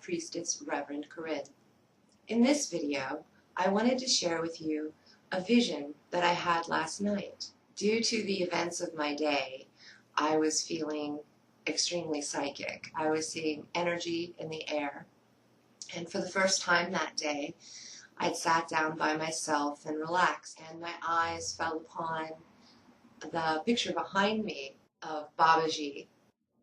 Priestess, Reverend Corinne. In this video, I wanted to share with you a vision that I had last night. Due to the events of my day, I was feeling extremely psychic. I was seeing energy in the air, and for the first time that day, I'd sat down by myself and relaxed, and my eyes fell upon the picture behind me of Babaji,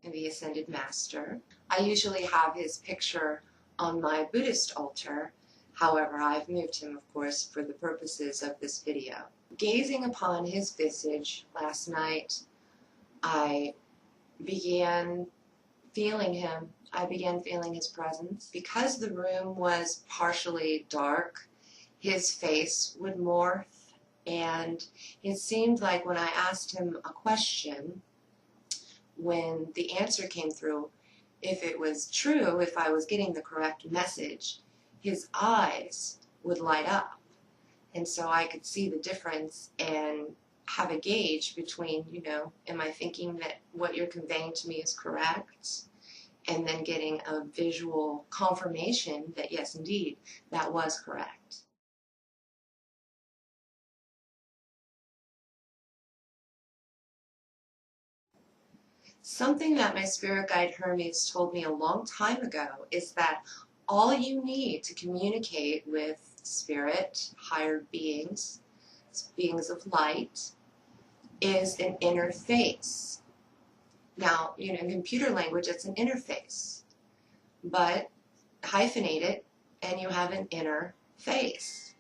the Ascended Master. I usually have his picture on my Buddhist altar. However, I've moved him, of course, for the purposes of this video. Gazing upon his visage last night, I began feeling him. I began feeling his presence. Because the room was partially dark, his face would morph, and it seemed like when I asked him a question, when the answer came through, if it was true, if I was getting the correct message, his eyes would light up. And so I could see the difference and have a gauge between, am I thinking that what you're conveying to me is correct? And then getting a visual confirmation that yes, indeed, that was correct. Something that my spirit guide Hermes told me a long time ago is that all you need to communicate with spirit, higher beings, beings of light, is an interface. Now, in computer language, it's an interface, but hyphenate it and you have an inner face,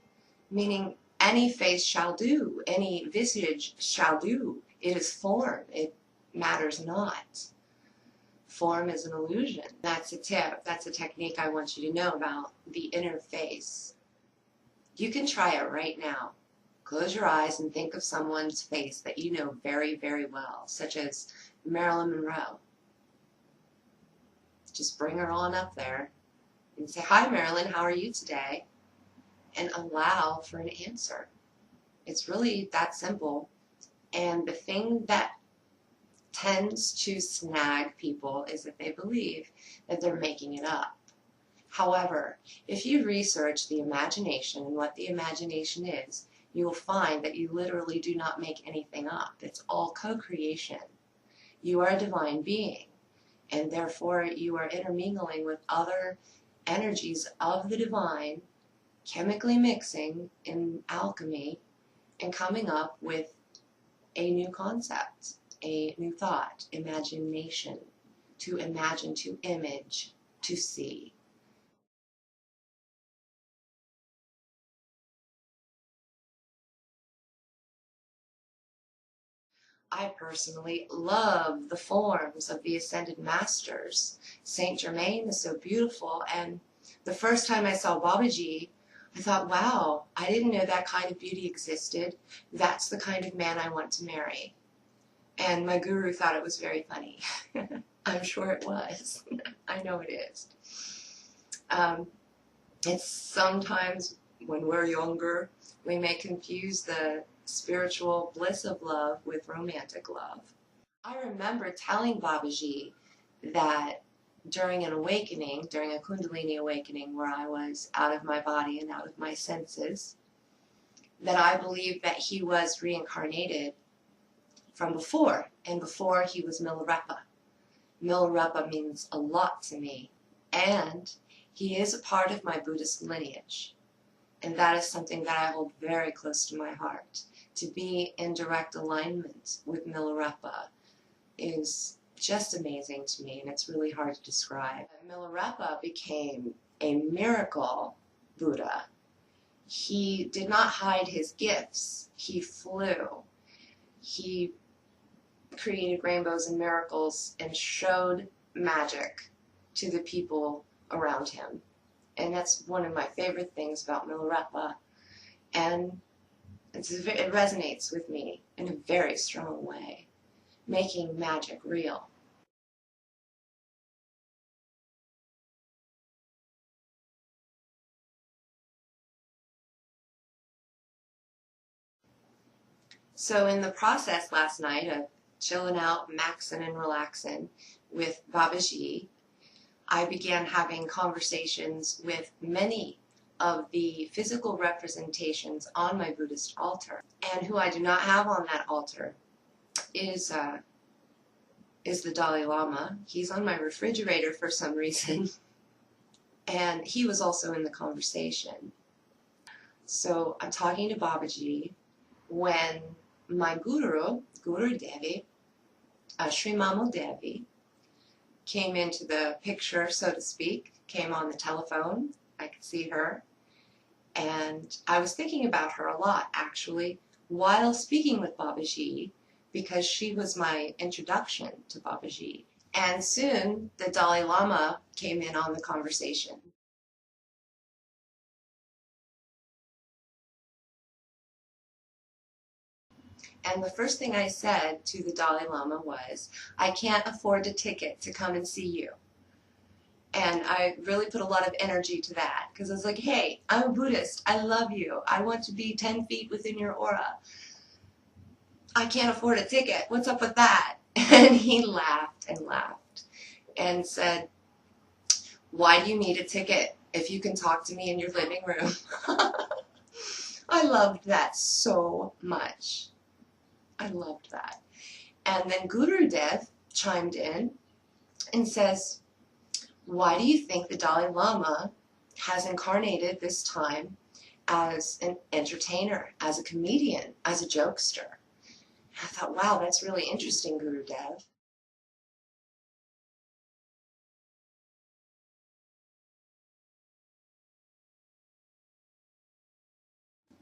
meaning any face shall do, any visage shall do. It is form. It matters not. Form is an illusion. That's a tip. That's a technique I want you to know about, the interface. You can try it right now. Close your eyes and think of someone's face that you know very, very well, such as Marilyn Monroe. Just bring her on up there and say, "Hi, Marilyn, how are you today?" And allow for an answer. It's really that simple. And the thing that tends to snag people is that they believe that they're making it up. However, if you research the imagination and what the imagination is, you will find that you literally do not make anything up. It's all co-creation. You are a divine being, and therefore you are intermingling with other energies of the divine, chemically mixing in alchemy, and coming up with a new concept, a new thought, imagination, to imagine, to image, to see. I personally love the forms of the Ascended Masters. Saint Germain is so beautiful, and the first time I saw Babaji, I thought, wow, I didn't know that kind of beauty existed. That's the kind of man I want to marry. And my guru thought it was very funny. I'm sure it was. I know it is. It's sometimes, when we're younger, we may confuse the spiritual bliss of love with romantic love. I remember telling Babaji that during an awakening, during a Kundalini awakening where I was out of my body and out of my senses, that I believed that he was reincarnated from before, and before he was Milarepa. Milarepa means a lot to me, and he is a part of my Buddhist lineage, and that is something that I hold very close to my heart. To be in direct alignment with Milarepa is just amazing to me, and it's really hard to describe. Milarepa became a miracle Buddha. He did not hide his gifts. He flew. He created rainbows and miracles and showed magic to the people around him. And that's one of my favorite things about Milarepa. And it resonates with me in a very strong way, making magic real. So in the process last night of chilling out, maxing and relaxing with Babaji, I began having conversations with many of the physical representations on my Buddhist altar. And who I do not have on that altar is the Dalai Lama. He's on my refrigerator for some reason. And he was also in the conversation. So I'm talking to Babaji when my Guru Devi, Sri Mamua Devi, came into the picture, so to speak, came on the telephone. I could see her. And I was thinking about her a lot, actually, while speaking with Babaji, because she was my introduction to Babaji. And soon, the Dalai Lama came in on the conversation. And the first thing I said to the Dalai Lama was, I can't afford a ticket to come and see you. And I really put a lot of energy to that, because I was like, hey, I'm a Buddhist. I love you. I want to be 10 feet within your aura. I can't afford a ticket. What's up with that? And he laughed and laughed and said, why do you need a ticket if you can talk to me in your living room? I loved that so much. I loved that. And then Guru Dev chimed in and says, why do you think the Dalai Lama has incarnated this time as an entertainer, as a comedian, as a jokester? I thought, wow, that's really interesting, Guru Dev.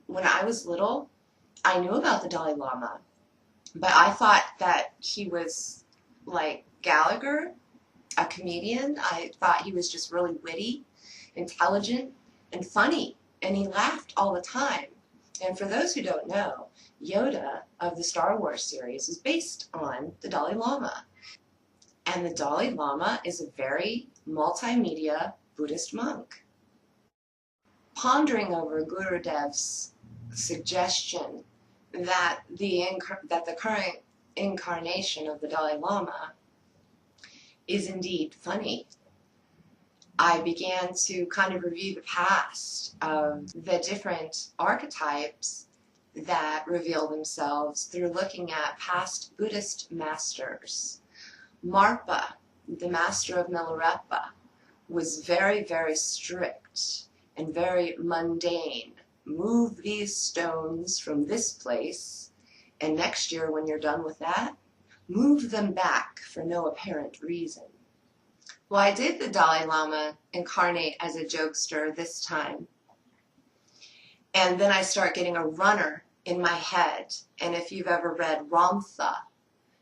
When I was little, I knew about the Dalai Lama, but I thought that he was like Gallagher, a comedian. I thought he was just really witty, intelligent, and funny, and he laughed all the time. And for those who don't know, Yoda of the Star Wars series is based on the Dalai Lama. And the Dalai Lama is a very multimedia Buddhist monk. Pondering over Gurudev's suggestion that the current incarnation of the Dalai Lama is indeed funny, I began to kind of review the past of the different archetypes that reveal themselves through looking at past Buddhist masters. Marpa, the master of Milarepa, was very, very strict and very mundane. Move these stones from this place, and next year when you're done with that, move them back for no apparent reason. Why did the Dalai Lama incarnate as a jokester this time? And then I start getting a runner in my head. And if you've ever read Ramtha,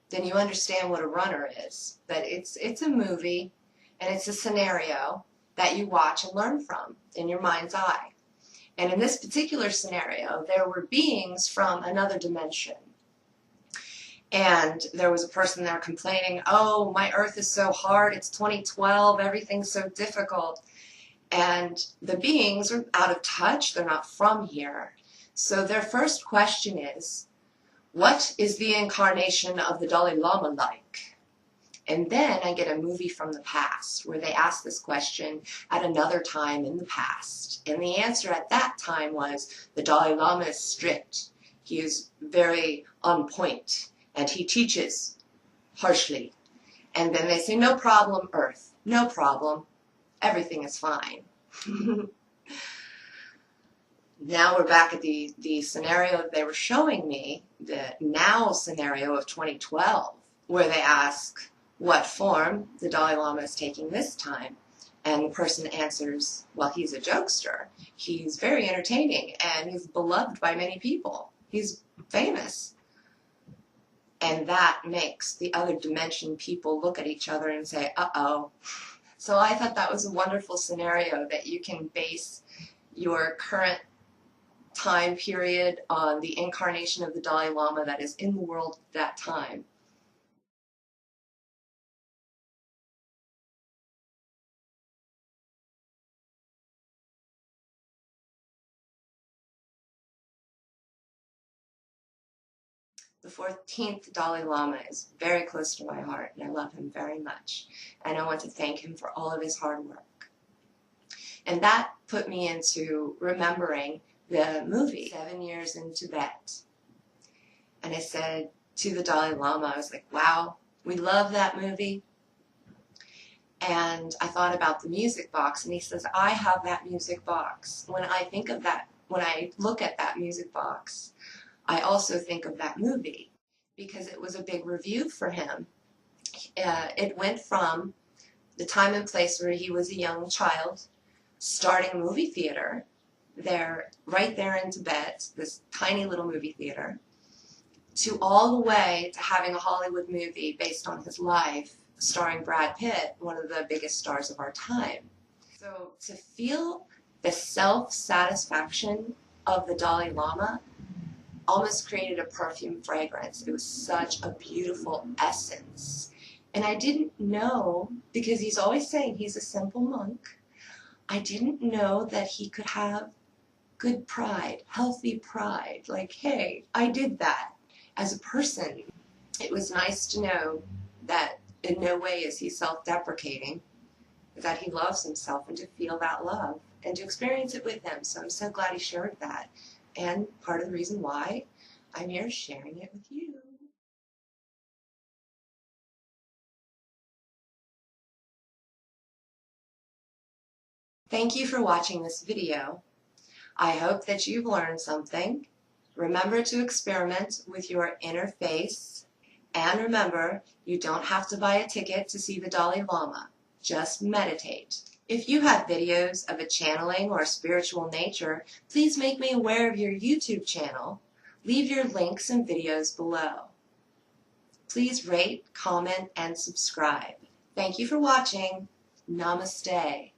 then you understand what a runner is. That it's a movie, and it's a scenario that you watch and learn from in your mind's eye. And in this particular scenario, there were beings from another dimension. And there was a person there complaining, oh, my earth is so hard, it's 2012, everything's so difficult. And the beings are out of touch, they're not from here. So their first question is, what is the incarnation of the Dalai Lama like? And then I get a movie from the past where they ask this question at another time in the past. And the answer at that time was, the Dalai Lama is strict. He is very on point. And he teaches harshly. And then they say, no problem, Earth. No problem. Everything is fine. Now we're back at the scenario that they were showing me, the now scenario of 2012, where they ask what form the Dalai Lama is taking this time. And the person answers, well, he's a jokester. He's very entertaining, and he's beloved by many people. He's famous. And that makes the other dimension people look at each other and say, uh-oh. So I thought that was a wonderful scenario that you can base your current time period on the incarnation of the Dalai Lama that is in the world at that time. The 14th Dalai Lama is very close to my heart, and I love him very much. And I want to thank him for all of his hard work. And that put me into remembering the movie, 7 Years in Tibet. And I said to the Dalai Lama, I was like, wow, we love that movie. And I thought about the music box, and he says, I have that music box. When I think of that, when I look at that music box, I also think of that movie because it was a big review for him. It went from the time and place where he was a young child, starting a movie theater there, right there in Tibet, this tiny little movie theater, to all the way to having a Hollywood movie based on his life, starring Brad Pitt, one of the biggest stars of our time. So to feel the self-satisfaction of the Dalai Lama almost created a perfume fragrance. It was such a beautiful essence. And I didn't know, because he's always saying he's a simple monk, I didn't know that he could have good pride, healthy pride. Like, hey, I did that as a person. It was nice to know that in no way is he self-deprecating, that he loves himself, and to feel that love and to experience it with him. So I'm so glad he shared that. And part of the reason why I'm here sharing it with you. Thank you for watching this video. I hope that you've learned something. Remember to experiment with your inner face. And remember, you don't have to buy a ticket to see the Dalai Lama. Just meditate. If you have videos of a channeling or spiritual nature, please make me aware of your YouTube channel. Leave your links and videos below. Please rate, comment, and subscribe. Thank you for watching. Namaste.